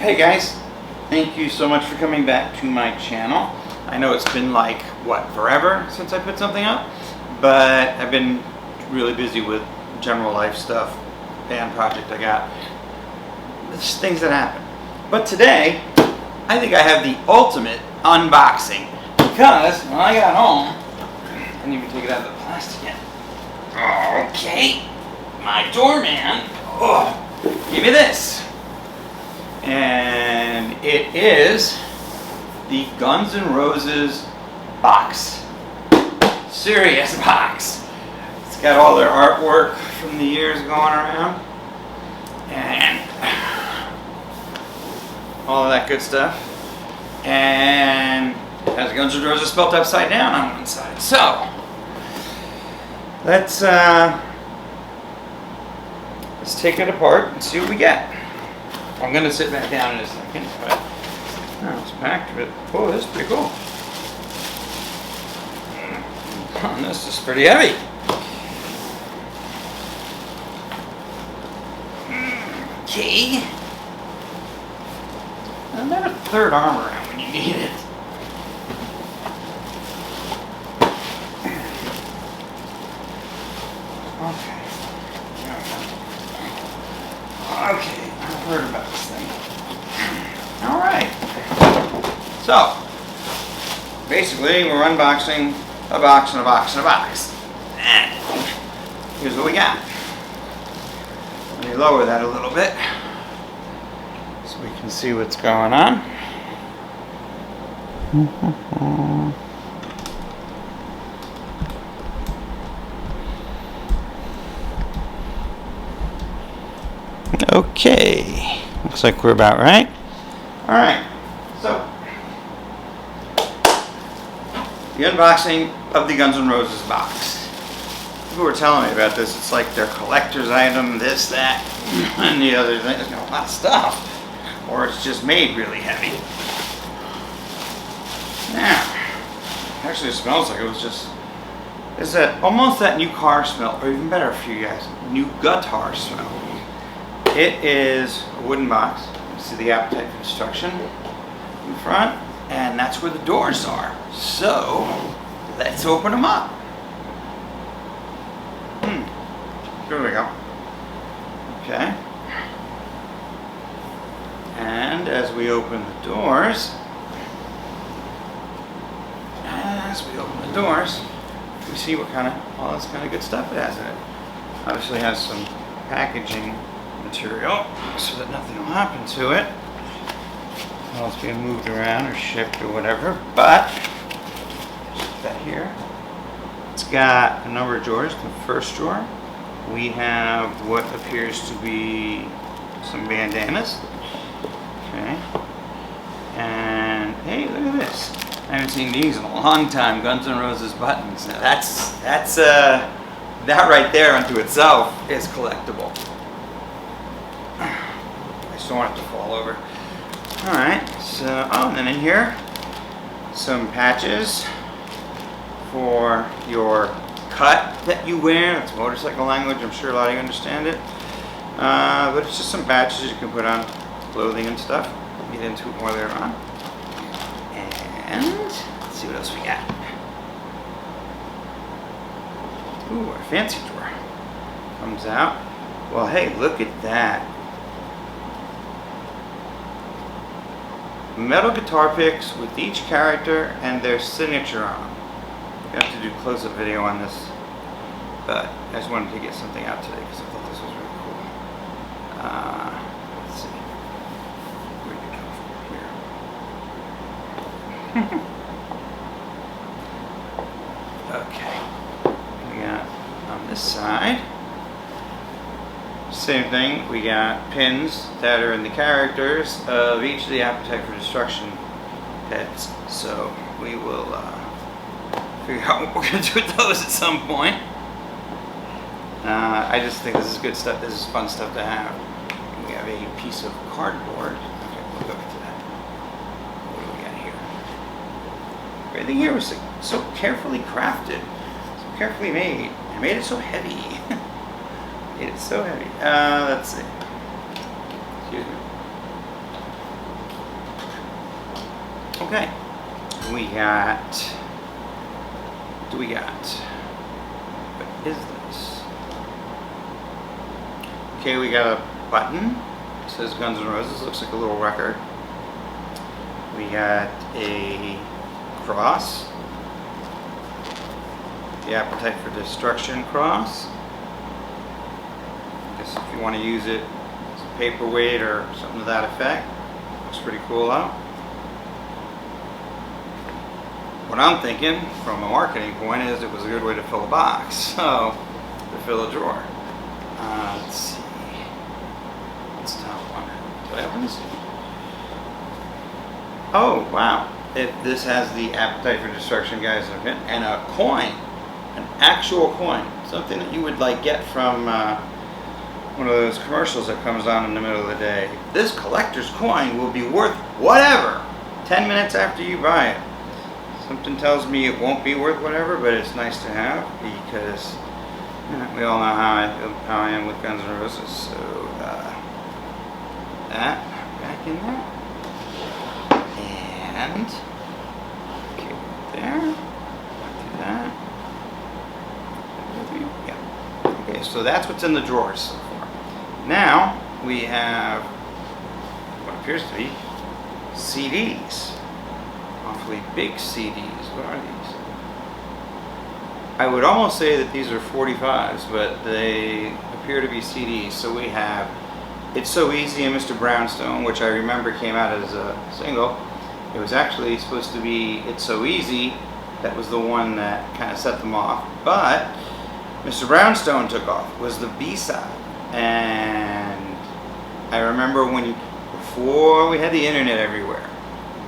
Hey guys, thank you so much for coming back to my channel. I know it's been like, forever since I put something up, but I've been really busy with general life stuff, band project I got. There's things that happen. But today, I think I have the ultimate unboxing because when I got home, I didn't even take it out of the plastic yet. Okay, my doorman, give me this. And it is the Guns N' Roses box. Serious box. It's got all their artwork from the years going around. And all of that good stuff. And has Guns N' Roses spelled upside down on one side. So, let's take it apart and see what we get. I'm going to sit back down in a second, but it's packed with, this is pretty cool. This is pretty heavy. Okay. And then a third arm around when you need it. Okay, I've heard about this thing. Alright. So, basically we're unboxing a box and a box and a box. And here's what we got. Let me lower that a little bit so we can see what's going on. Okay, looks like we're about right. Alright, so the unboxing of the Guns N' Roses box. People were telling me about this. It's like their collector's item, this, that, and the other thing. There's got a lot of stuff. Or it's just made really heavy. Now, actually it smells like it was just, it's that almost that new car smell, or even better for you guys, new guitar smell. It is a wooden box. You see the Appetite for Destruction in front, and that's where the doors are. So, let's open them up. Here we go. Okay. And as we open the doors, we see what kind of, all this kind of good stuff it has in it. Obviously it has some packaging material so that nothing will happen to it while it's being moved around or shipped or whatever, but put that here. It's got a number of drawers. The first drawer we have what appears to be some bandanas. Okay, and hey, look at this. I haven't seen these in a long time. Guns N' Roses buttons. Now that right there unto itself is collectible. I just don't want it to fall over. Alright, so, and then in here, some patches for your cut that you wear. It's motorcycle language, I'm sure a lot of you understand it. But it's just some patches you can put on clothing and stuff. We'll get into it more later on. And let's see what else we got. Ooh, our fancy drawer comes out. Well, hey, look at that. Metal guitar picks with each character and their signature on them. We have to do close-up video on this, but I just wanted to get something out today because I thought this was really cool. Let's see. Where did it come from here? Okay. We got on this side. Same thing, we got pins that are in the characters of each of the Appetite for Destruction heads. So we will figure out what we're going to do with those at some point. I just think this is good stuff. This is fun stuff to have. We have a piece of cardboard. Okay, we'll go back to that. What do we got here? Everything here was so carefully crafted, so carefully made. I made it so heavy. It's so heavy. Let's see. Excuse me. Okay. We got. What do we got? What is this? Okay, we got a button. It says Guns N' Roses. Looks like a little record. We got a cross. The Appetite for Destruction cross. I guess if you want to use it as a paperweight or something to that effect. Looks pretty cool out. What I'm thinking from a marketing point is it was a good way to fill a box. So, to fill a drawer. Let's see. What's the top one? Do I have one? Oh, wow. This has the Appetite for Destruction guys and a coin. An actual coin. Something that you would like get from one of those commercials that comes on in the middle of the day. This collector's coin will be worth whatever 10 minutes after you buy it. Something tells me it won't be worth whatever, but it's nice to have because we all know how I am with Guns N' Roses. So that back in there, and okay, there, do that. Yeah. Okay, so that's what's in the drawers so far. Now we have what appears to be CDs. Awfully big CDs. What are these? I would almost say that these are 45s, but they appear to be CDs. So we have It's So Easy and Mr. Brownstone, which I remember came out as a single. It was actually supposed to be It's So Easy. That was the one that kind of set them off. But Mr. Brownstone took off. It was the B-side. And I remember before we had the internet everywhere,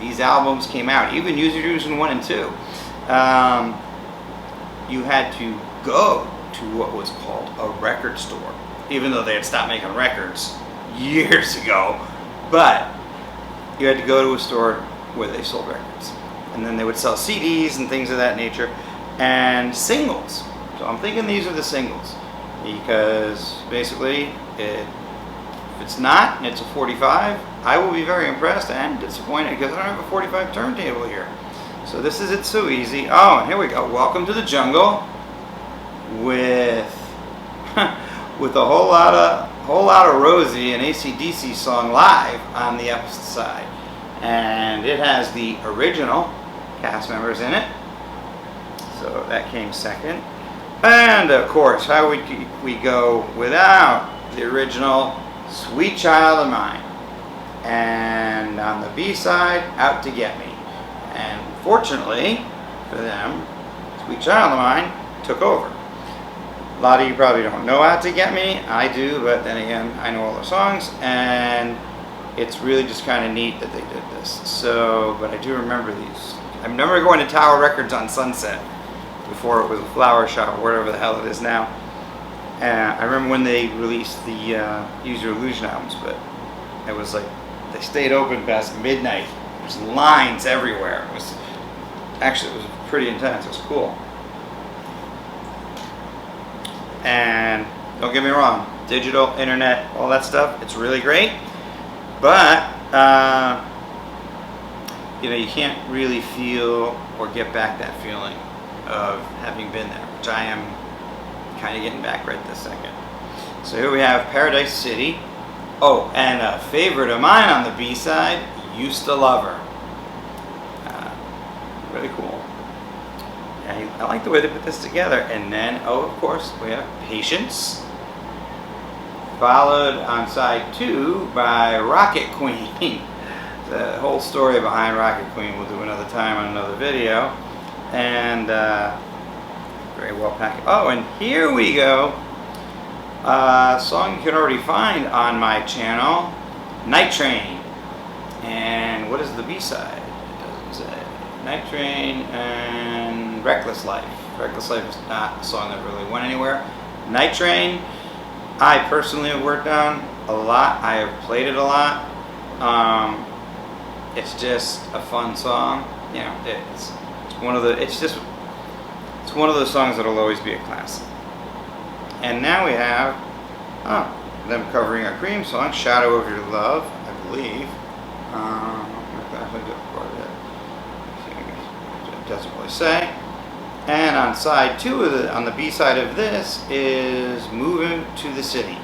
these albums came out, even Use Your Illusion 1 and 2. You had to go to what was called a record store, even though they had stopped making records years ago. But you had to go to a store where they sold records. And then they would sell CDs and things of that nature, and singles. So I'm thinking these are the singles, because basically, if it's not, and it's a 45, I will be very impressed and disappointed because I don't have a 45 turntable here. So this is It's So Easy. Oh, and here we go. Welcome to the Jungle with with a whole lot of Rosie and AC/DC song live on the opposite side, and it has the original cast members in it. So that came second, and of course, how would we go without the original Sweet Child of Mine? And on the B side, Out to Get Me. And fortunately for them, Sweet Child of Mine took over. A lot of you probably don't know Out to Get Me. I do, but then again, I know all the songs, and it's really just kind of neat that they did this. So, but I do remember these. I remember going to Tower Records on Sunset before it was a flower shop or whatever the hell it is now. And I remember when they released the Use Your Illusion albums, but it was like they stayed open past midnight. There's lines everywhere. It was pretty intense. It was cool. And don't get me wrong, digital, internet, all that stuff, it's really great. But you can't really feel or get back that feeling of having been there, which I am kind of getting back right this second. So here we have Paradise City. Oh, and a favorite of mine on the B-side, Used to Love Her. Really cool. Yeah, I like the way they put this together. And then, of course, we have Patience, followed on side 2 by Rocket Queen. The whole story behind Rocket Queen we'll do another time on another video. And very well packaged. Oh, and here we go. A song you can already find on my channel, Night Train. And what is the B-side? It doesn't say. Night Train and Reckless Life. Reckless Life is not a song that really went anywhere. Night Train, I personally have worked on a lot. I have played it a lot. It's just a fun song. It's one of those songs that'll always be a classic. And now we have them covering a Cream song, Shadow of Your Love, I believe. doesn't really say. And on side 2 of on the B side of this is moving to the city.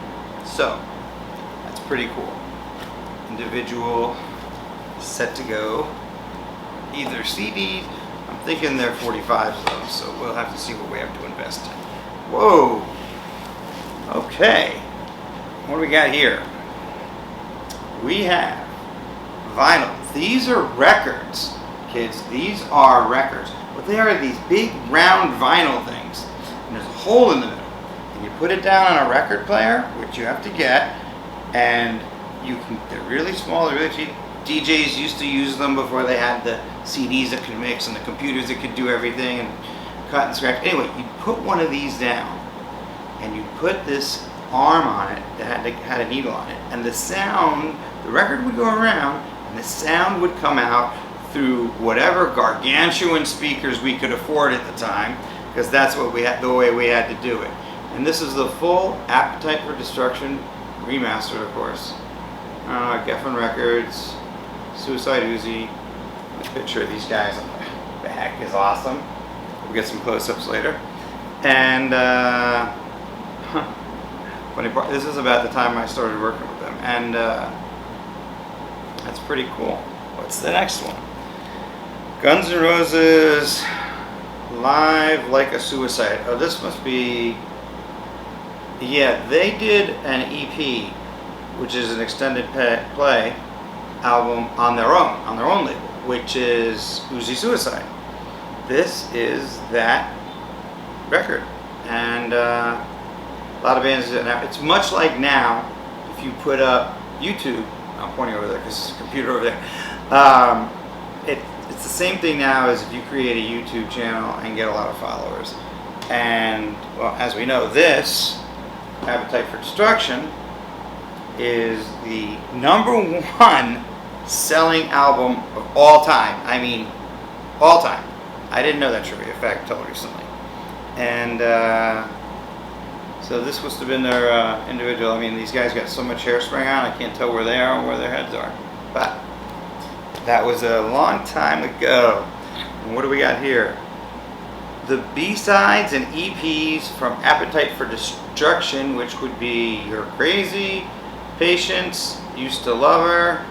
So that's pretty cool. Individual, set to go. Either CD, I'm thinking they're 45s though, so we'll have to see what we have to invest in. Whoa. Okay. What do we got here? We have vinyl. These are records, kids. These are records. What they are these big round vinyl things. And there's a hole in the middle. And you put it down on a record player, which you have to get, and you can, they're really small, they're really cheap. DJs used to use them before they had the CDs that could mix and the computers that could do everything and cut and scratch. Anyway, you put one of these down and you put this arm on it that had a needle on it, and the sound, the record would go around and the sound would come out through whatever gargantuan speakers we could afford at the time, because that's what we had, the way we had to do it. And this is the full Appetite for Destruction remastered, of course. Geffen Records, Suicide Uzi. The picture of these guys on the back is awesome. We'll get some close-ups later. And funny part, this is about the time I started working with them, and that's pretty cool. What's the next one? Guns N' Roses Live Like a Suicide. Oh, this must be, yeah, they did an EP, which is an extended play album on their own label, which is Uzi Suicide. This is that record, and a lot of bands do it now. It's much like now, if you put up YouTube, I'm pointing over there because there's a computer over there. It's the same thing now as if you create a YouTube channel and get a lot of followers. And well, as we know, this Appetite for Destruction is the #1 selling album of all time. I mean, all time. I didn't know that trivia fact until recently. And so this must have been their individual. I mean, these guys got so much hairspray on, I can't tell where they are and where their heads are. But that was a long time ago. And what do we got here? The B-sides and EPs from Appetite for Destruction, which would be You're Crazy, Patience, Used to Love Her,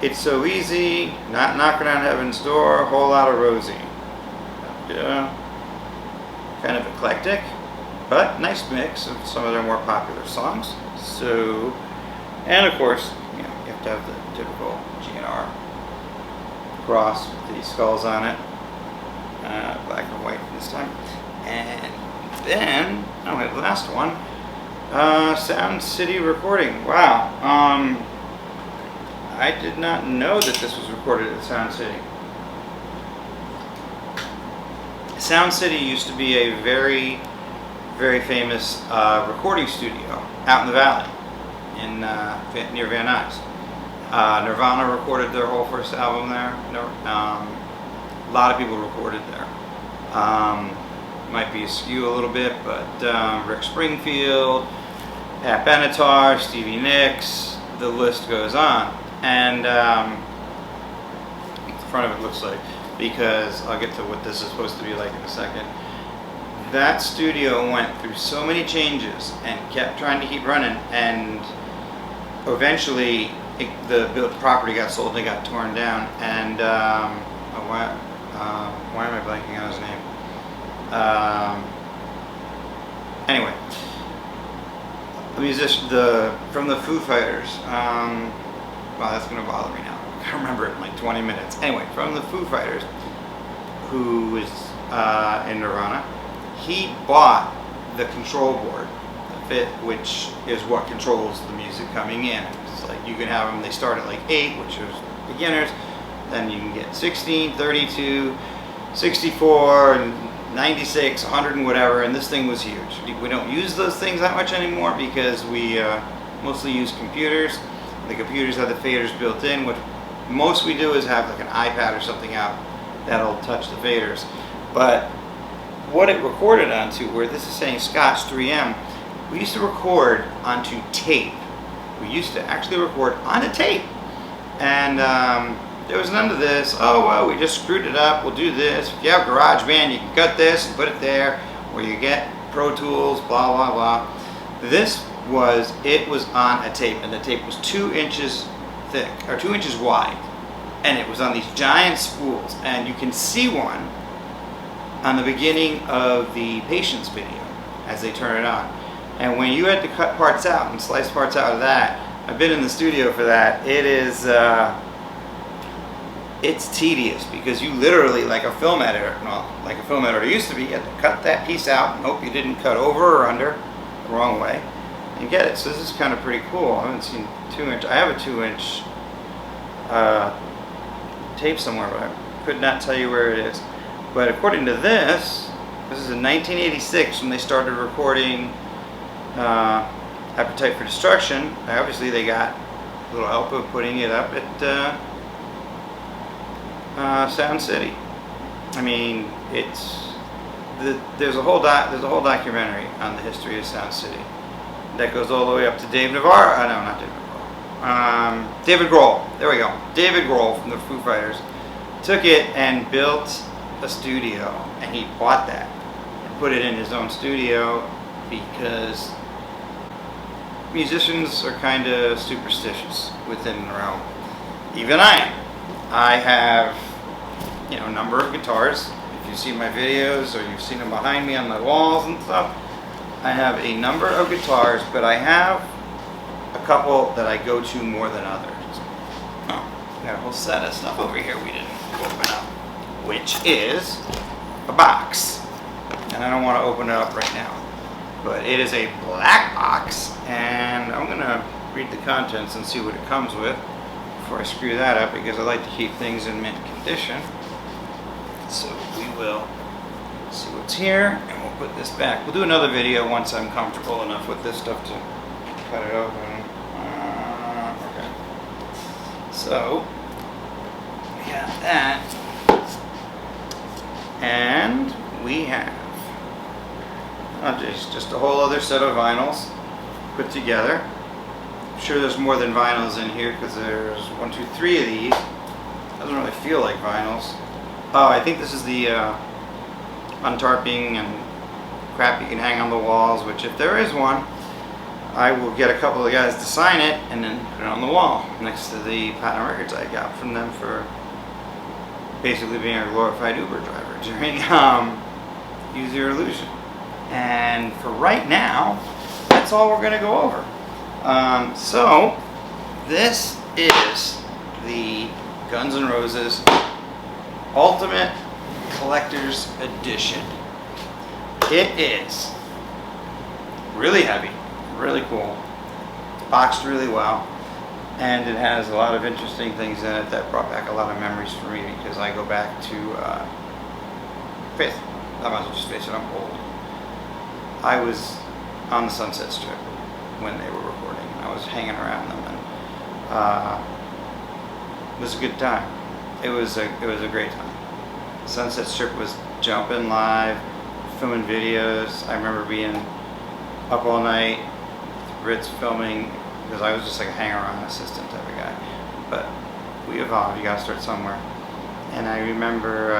It's So Easy, Not Knocking on Heaven's Door, Whole Lotta Rosie. Yeah, kind of eclectic, but nice mix of some of their more popular songs. So, and of course, you know, you have to have the typical GNR cross with the skulls on it, black and white this time. And then, oh, the last one, Sound City Recording. Wow, I did not know that this was recorded at Sound City. Sound City used to be a very, very famous recording studio out in the valley, in near Van Nuys. Nirvana recorded their whole first album there. A lot of people recorded there. Might be askew a little bit, but Rick Springfield, Pat Benatar, Stevie Nicks, the list goes on. And the front of it looks like, because I'll get to what this is supposed to be like in a second. That studio went through so many changes and kept trying to keep running, and eventually the property got sold and it got torn down. And why am I blanking on his name? Anyway, the musician, from the Foo Fighters. Wow, that's gonna bother me now. I can't remember it in like 20 minutes. Anyway, from the Foo Fighters, who is in Nirvana, he bought the control board, the FIT, which is what controls the music coming in. It's like you can have them, they start at like 8, which is beginners, then you can get 16, 32, 64, and 96, 100 and whatever, and this thing was huge. We don't use those things that much anymore because we mostly use computers. The computers have the faders built in. What most we do is have like an iPad or something out that'll touch the faders. But what it recorded onto, where this is saying Scotch 3M, we used to record onto tape. We used to actually record on a tape. And there was none of this. Oh, well, we just screwed it up. We'll do this. If you have GarageBand, you can cut this and put it there. Or you get Pro Tools, blah, blah, blah. It was on a tape, and the tape was 2 inches thick, or 2 inches wide. And it was on these giant spools. And you can see one on the beginning of the Patience video as they turn it on. And when you had to cut parts out and slice parts out of that, I've been in the studio for that. It is, it's tedious because you literally, like a film editor, like a film editor used to be, you had to cut that piece out and hope you didn't cut over or under the wrong way and get it. So this is kind of pretty cool. I haven't seen 2-inch. I have a 2-inch tape somewhere, but I could not tell you where it is. But according to this is in 1986 when they started recording Appetite for Destruction. Obviously they got a little help of putting it up at Sound City. I mean, there's a whole documentary on the history of Sound City that goes all the way up to Dave Navarro. No, not Dave Navarro. David Grohl. There we go. David Grohl from the Foo Fighters took it and built a studio, and he bought that and put it in his own studio because musicians are kind of superstitious within the realm. Even I am. I have, a number of guitars. If you see my videos or you've seen them behind me on the walls and stuff, I have a number of guitars, but I have a couple that I go to more than others. Oh, got a whole set of stuff over here we didn't open up, which is a box. And I don't want to open it up right now. But it is a black box, and I'm going to read the contents and see what it comes with before I screw that up, because I like to keep things in mint condition. So we will see what's here, and we'll put this back. We'll do another video once I'm comfortable enough with this stuff to cut it open. Okay. So, we got that. And we have just a whole other set of vinyls put together. I'm sure there's more than vinyls in here because there's 1, 2, 3 of these. Doesn't really feel like vinyls. Oh, I think this is the untarping and crap you can hang on the walls, which if there is one, I will get a couple of guys to sign it and then put it on the wall next to the Platinum records I got from them for basically being a glorified Uber driver during Use Your Illusion. And for right now, that's all we're going to go over. So, this is the Guns N' Roses Ultimate Collector's Edition. It is really heavy, really cool, boxed really well, and it has a lot of interesting things in it that brought back a lot of memories for me because I go back to Faith. I might as well just face it, I'm old. I was on the Sunset Strip when they were recording. I was hanging around them, and it was a good time. It was a great time. Sunset Strip was jumping live, filming videos. I remember being up all night, Ritz filming, because I was just like a hang-around assistant type of guy. But we evolved. You got to start somewhere. And I remember.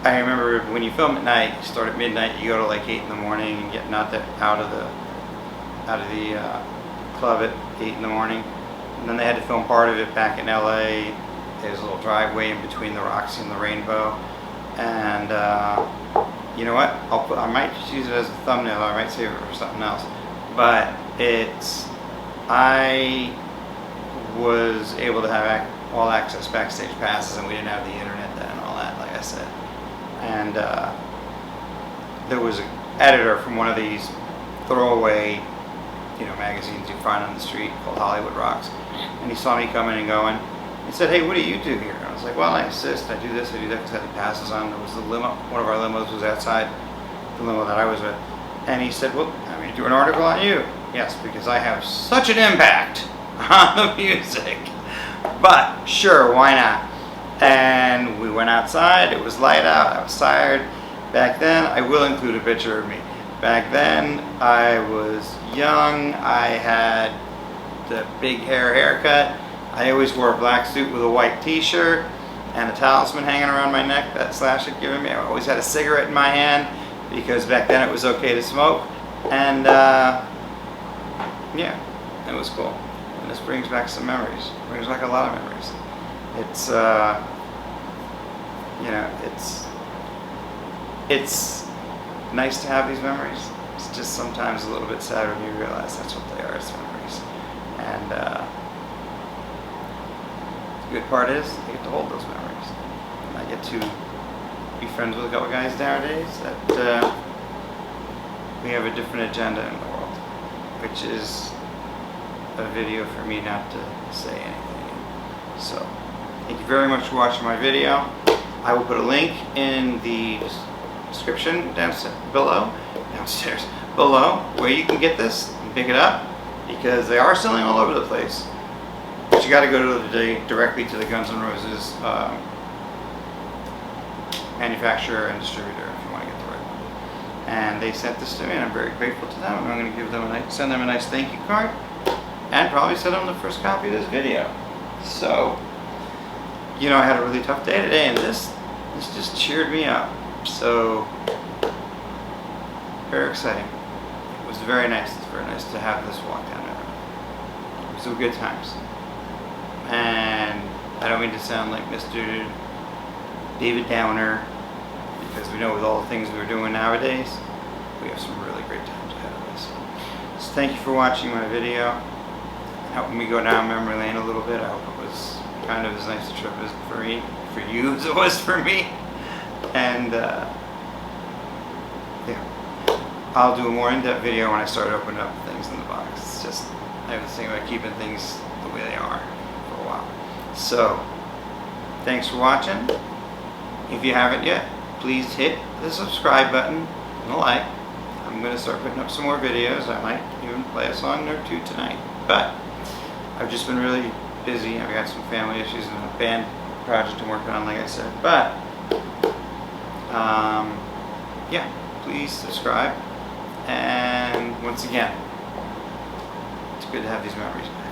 I remember when you film at night, you start at midnight, you go to like 8 in the morning and get out of the club at 8 in the morning. And then they had to film part of it back in LA. There's a little driveway in between the Roxy and the Rainbow. And you know what? I might just use it as a thumbnail. I might save it for something else. But I was able to have all access backstage passes, and we didn't have the internet then and all that, like I said. And there was an editor from one of these throwaway, magazines you find on the street called Hollywood Rocks, and he saw me coming and going. He said, "Hey, what do you do here?" And I was like, "Well, I assist. I do this. I do that." Because I had the passes on. There was the limo. One of our limos was outside the limo that I was with, and he said, "Well, I'm going to do an article on you." Yes, because I have such an impact on the music. But sure, why not? And we went outside. It was light out. I was tired. Back then, I will include a picture of me. Back then, I was young. I had the big haircut. I always wore a black suit with a white t-shirt and a talisman hanging around my neck that Slash had given me. I always had a cigarette in my hand because back then it was okay to smoke. And yeah, it was cool. And this brings back some memories. It brings back a lot of memories. It's, you know, it's nice to have these memories. It's just sometimes a little bit sad when you realize that's what they are, it's memories. And the good part is I get to hold those memories. And I get to be friends with a couple guys nowadays that we have a different agenda in the world, which is a video for me not to say anything. So, thank you very much for watching my video. I will put a link in the description below where you can get this and pick it up, because they are selling all over the place. But you got to go to directly to the Guns N' Roses manufacturer and distributor if you want to get the right one. And they sent this to me, and I'm very grateful to them. And I'm going to give them send them a nice thank you card, and probably send them the first copy of this video. So, you know, I had a really tough day today, and this just cheered me up. So, very exciting. It was very nice. It's very nice to have this walk down there. It was some good times. And I don't mean to sound like Mr. David Downer, because we know with all the things we're doing nowadays, we have some really great times ahead of us. So thank you for watching my video. Helping me go down memory lane a little bit. I hope it was kind of as nice a trip as for you as it was for me. And yeah, I'll do a more in-depth video when I start opening up things in the box. It's just, I have this thing about keeping things the way they are for a while. So, thanks for watching. If you haven't yet, please hit the subscribe button and a like. I'm going to start putting up some more videos. I might even play a song or two tonight. But I've just been really busy. I've got some family issues and a band project I'm working on, like I said. But yeah, please subscribe. And once again, it's good to have these memories back.